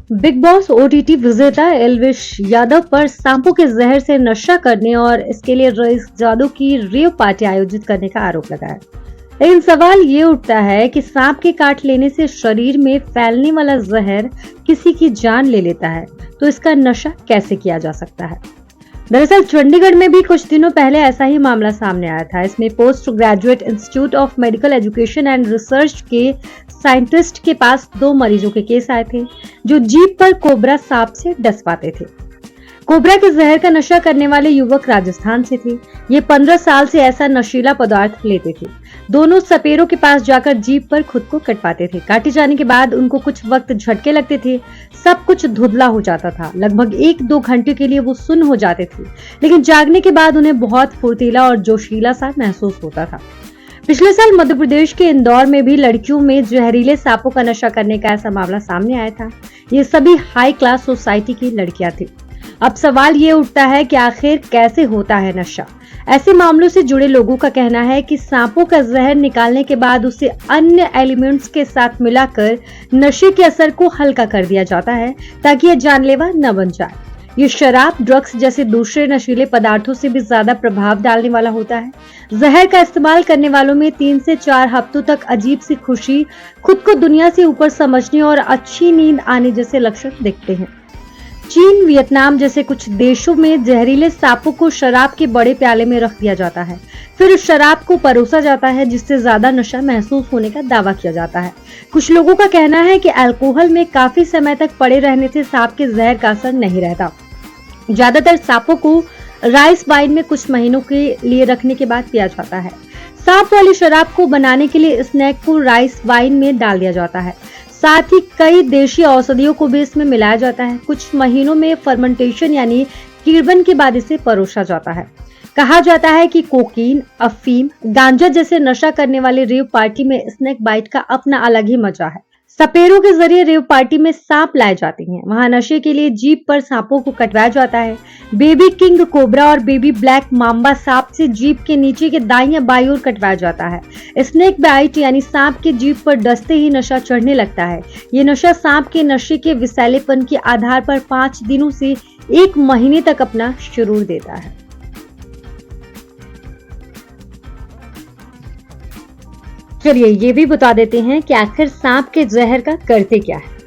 Big boss OTT विजेता एल्विश यादव पर सांपों के जहर से नशा करने और इसके लिए रईस जादू की रेव पार्टी आयोजित करने का आरोप लगा है। लेकिन सवाल ये उठता है कि सांप के काट लेने से शरीर में फैलने वाला जहर किसी की जान ले लेता है, तो इसका नशा कैसे किया जा सकता है। दरअसल चंडीगढ़ में भी कुछ दिनों पहले ऐसा ही मामला सामने आया था। इसमें post graduate institute of medical education and research के साइंटिस्ट के पास 2 मरीजों के केस आए थे जो जीभ पर कोबरा सांप से डस पाते थे। कोबरा के जहर का नशा करने वाले युवक राजस्थान से थे। ये 15 साल से ऐसा नशीला पदार्थ लेते थे। दोनों सपेरों के पास जाकर जीभ पर खुद को कटवाते थे। काटे जाने के बाद उनको कुछ वक्त झटके लगते थे, सब कुछ धुंधला हो जाता था। लगभग 1-2 घंटे के लिए वो सुन्न हो जाते थे, लेकिन जागने के बाद उन्हें बहुत फुर्तीला और जोशीला सा महसूस होता था। पिछले साल मध्य प्रदेश के इंदौर में भी लड़कियों में जहरीले सांपों का नशा करने का ऐसा मामला सामने आया था। ये सभी हाई क्लास सोसाइटी की लड़कियां थी। अब सवाल ये उठता है कि आखिर कैसे होता है नशा। ऐसे मामलों से जुड़े लोगों का कहना है कि सांपों का जहर निकालने के बाद उसे अन्य एलिमेंट्स के साथ मिलाकर नशे के असर को हल्का कर दिया जाता है ताकि यह जानलेवा न बन जाए। ये शराब, ड्रग्स जैसे दूसरे नशीले पदार्थों से भी ज्यादा प्रभाव डालने वाला होता है। जहर का इस्तेमाल करने वालों में 3 से 4 हफ्तों तक अजीब सी खुशी, खुद को दुनिया से ऊपर समझने और अच्छी नींद आने जैसे लक्षण दिखते हैं। चीन, वियतनाम जैसे कुछ देशों में जहरीले सांपों को शराब के बड़े प्याले में रख दिया जाता है, फिर उस शराब को परोसा जाता है जिससे ज्यादा नशा महसूस होने का दावा किया जाता है। कुछ लोगों का कहना है कि अल्कोहल में काफी समय तक पड़े रहने से सांप के जहर का असर नहीं रहता। ज्यादातर सांपों को राइस वाइन में कुछ महीनों के लिए रखने के बाद पिया जाता है। सांप वाली शराब को बनाने के लिए स्नैक को राइस वाइन में डाल दिया जाता है। साथ ही कई देशी औषधियों को भी इसमें मिलाया जाता है। कुछ महीनों में फर्मेंटेशन यानी कीड़बन के बाद इसे परोसा जाता है। कहा जाता है कि कोकीन, अफीम, गांजा जैसे नशा करने वाले रेव पार्टी में स्नैक बाइट का अपना अलग ही मजा है। सपेरों के जरिए रेव पार्टी में सांप लाए जाते हैं। वहां नशे के लिए जीभ पर सांपों को कटवाया जाता है। बेबी किंग कोबरा और बेबी ब्लैक मांबा सांप से जीभ के नीचे के दाईं या बाईं ओर कटवाया जाता है। स्नेक बाइट यानी सांप के जीभ पर डसते ही नशा चढ़ने लगता है। ये नशा सांप के नशे के विषैलेपन के आधार पर 5 दिनों से 1 महीने तक अपना शुरू देता है। चलिए ये भी बता देते हैं कि आखिर सांप के जहर का करते क्या है।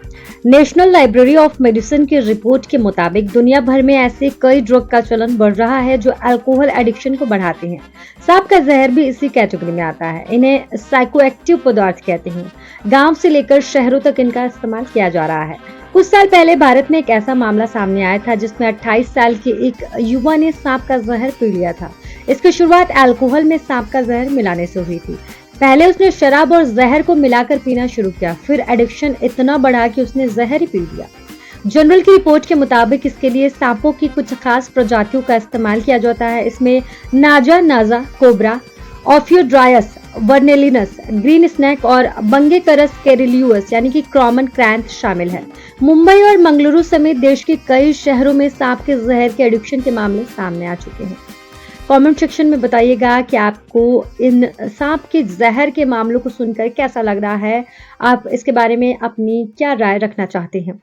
नेशनल लाइब्रेरी ऑफ मेडिसिन की रिपोर्ट के मुताबिक दुनिया भर में ऐसे कई ड्रग का चलन बढ़ रहा है जो अल्कोहल एडिक्शन को बढ़ाते हैं। सांप का जहर भी इसी कैटेगरी में आता है। इन्हें साइकोएक्टिव पदार्थ कहते हैं। गांव से लेकर शहरों तक इनका इस्तेमाल किया जा रहा है। कुछ साल पहले भारत में एक ऐसा मामला सामने आया था जिसमें 28 साल के एक युवा ने सांप का जहर पी लिया था। इसकी शुरुआत अल्कोहल में सांप का जहर मिलाने से हुई थी। पहले उसने शराब और जहर को मिलाकर पीना शुरू किया, फिर एडिक्शन इतना बढ़ा कि उसने जहर ही पी लिया। जनरल की रिपोर्ट के मुताबिक इसके लिए सांपों की कुछ खास प्रजातियों का इस्तेमाल किया जाता है। इसमें नाजा नाजा, कोबरा, ऑफियोड्रायस, वर्नेलिनस, ग्रीन स्नैक और बंगेकरस कैरिलियस यानी कि कॉमन क्रैंथ शामिल है। मुंबई और मंगलुरु समेत देश के कई शहरों में सांप के जहर के एडिक्शन के मामले सामने आ चुके हैं। कमेंट सेक्शन में बताइएगा कि आपको इन सांप के जहर के मामलों को सुनकर कैसा लग रहा है। आप इसके बारे में अपनी क्या राय रखना चाहते हैं।